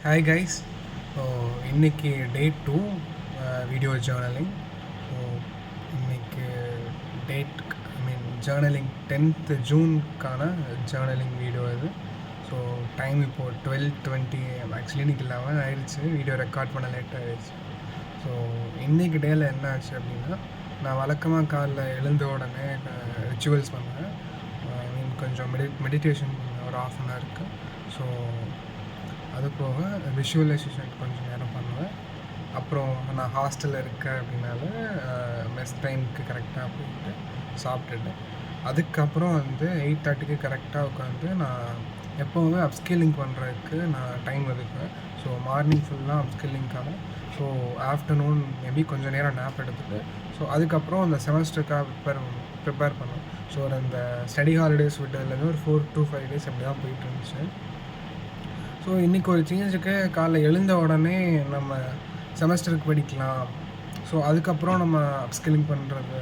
Hi guys. So இன்றைக்கி day 2 video journaling. So இன்றைக்கி date journaling 10th ஜூனுக்கான journaling video இது. ஸோ டைம் இப்போது 12:20 ஆக்சுவலி இன்றைக்கி 11 ஆயிடுச்சு. வீடியோ ரெக்கார்ட் பண்ண லேட் ஆகிடுச்சு. ஸோ இன்றைக்கி டேயில் என்ன ஆச்சு அப்படின்னா, நான் வழக்கமாக காலைல எழுந்த உடனே ரிச்சுவல்ஸ் பண்ணுவேன். கொஞ்சம் மெடிடேஷன் ஒரு ½ ஸோ அது போக விஷுவலைசேஷன் கொஞ்சம் நேரம் பண்ணுவேன். அப்புறம் நான் ஹாஸ்டலில் இருக்கேன் அப்படின்னால மெஸ் டைமுக்கு கரெக்டாக போயிட்டு சாப்பிட்டுட்டு அதுக்கப்புறம் 8:30க்கு கரெக்டாக உட்காந்து நான் எப்போவுமே அப்ஸ்கில்லிங் பண்ணுறதுக்கு நான் டைம் ஒதுக்குவேன். ஸோ மார்னிங் ஃபுல்லாக அப்ஸ்கில்லிங்காக, ஸோ ஆஃப்டர்நூன் மேபி கொஞ்சம் நேரம் நேப் எடுத்துகிட்டு, ஸோ அதுக்கப்புறம் அந்த செமஸ்டருக்காக ப்ரிப்பேர் பண்ணுவேன். ஸோ அந்த ஸ்டடி ஹாலிடேஸ் விட்டதுலேருந்து ஒரு 4 to 5 days அப்படி தான் போயிட்டு இருந்துச்சு. ஸோ இன்றைக்கி ஒரு சேஞ்சுக்கு காலைல எழுந்த உடனே நம்ம செமஸ்டருக்கு படிக்கலாம். ஸோ அதுக்கப்புறம் நம்ம அப்ஸ்கில்லிங் பண்ணுறது,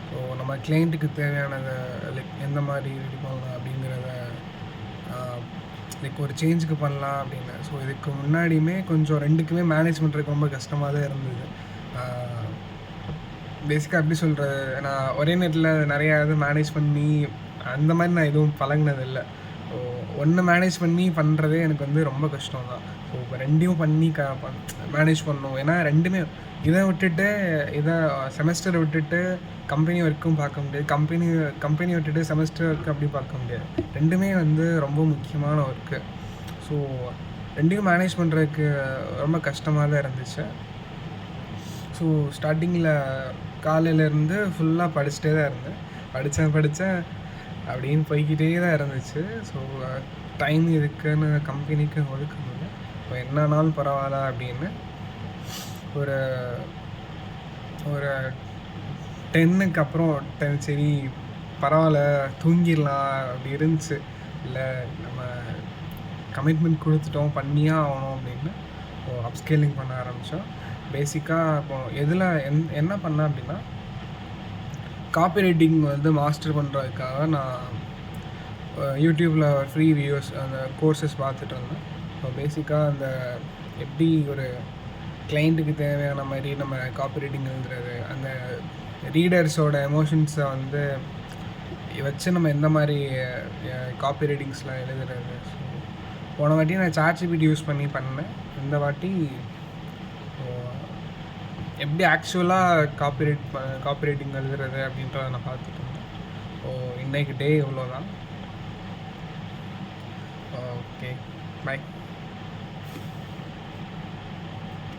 ஸோ நம்ம கிளைண்ட்டுக்கு தேவையானதை லைக் எந்த மாதிரி ரெடி பண்ணலாம் அப்படிங்கிறத லைக் ஒரு சேஞ்சுக்கு பண்ணலாம் அப்படின்னு. ஸோ இதுக்கு முன்னாடியுமே கொஞ்சம் ரெண்டுக்குமே மேனேஜ் பண்ணுறதுக்கு ரொம்ப கஷ்டமாக தான் இருந்தது. பேசிக்காக எப்படி சொல்கிறது, நான் ஒரே நேரத்தில் நிறையா இது மேனேஜ் பண்ணி அந்த மாதிரி நான் எதுவும் பழகினதில்லை. ஸோ ஒன்று மேனேஜ் பண்ணி பண்ணுறதே எனக்கு ரொம்ப கஷ்டம் தான். ஸோ இப்போ ரெண்டையும் பண்ணி மேனேஜ் பண்ணணும். ஏன்னா ரெண்டுமே இதை விட்டுட்டு செமஸ்டரை விட்டுட்டு கம்பெனி ஒர்க்கும் பார்க்க முடியாது, கம்பெனி விட்டுட்டு செமஸ்டர் ஒர்க்கு அப்படி பார்க்க முடியாது. ரெண்டுமே ரொம்ப முக்கியமான ஒர்க்கு. ஸோ ரெண்டையும் மேனேஜ் பண்ணுறதுக்கு ரொம்ப கஷ்டமாக தான் இருந்துச்சு. ஸோ ஸ்டார்டிங்கில் காலையிலேருந்து ஃபுல்லாக படிச்சுட்டே தான் இருந்தேன். படித்தேன் அப்படின்னு போய்கிட்டே தான் இருந்துச்சு. ஸோ டைம் இதுக்குன்னு கம்பெனிக்கு ஒதுக்க முடியல. இப்போ என்னன்னாலும் பரவாயில்ல அப்படின்னு ஒரு 10க்கு அப்புறம் சரி பரவாயில்ல தூங்கிடலாம் அப்படி இருந்துச்சு. இல்லை நம்ம கமிட்மெண்ட் கொடுத்துட்டோம், பண்ணியே ஆகணும் அப்படின்னு இப்போது அப்ஸ்கேலிங் பண்ண ஆரம்பித்தோம். பேசிக்காக இப்போது எதில் என்ன பண்ணேன் அப்படின்னா, காப்பி ரைட்டிங் மாஸ்டர் பண்ணுறதுக்காக நான் யூடியூப்பில் ஃப்ரீ வீடியோஸ் அந்த கோர்சஸ் பார்த்துட்டு இருந்தேன். ஸோ பேசிக்காக எப்படி ஒரு கிளைண்ட்டுக்கு தேவையான மாதிரி நம்ம காப்பி ரைட்டிங் எழுதுறது, அந்த ரீடர்ஸோட எமோஷன்ஸை வச்சு நம்ம எந்த மாதிரி காப்பி ரைட்டிங்ஸ்லாம் எழுதுறது. ஸோ போன வாட்டி நான் ChatGPT யூஸ் பண்ணேன். இந்த வாட்டி எப்படி ஆக்சுவலாக காப்பி ரைட்டிங் எழுதுறது அப்படின்றத நான் பார்த்துட்டு இருந்தேன். ஸோ இன்றைக்கு டே இவ்வளோ தான். Okay, by.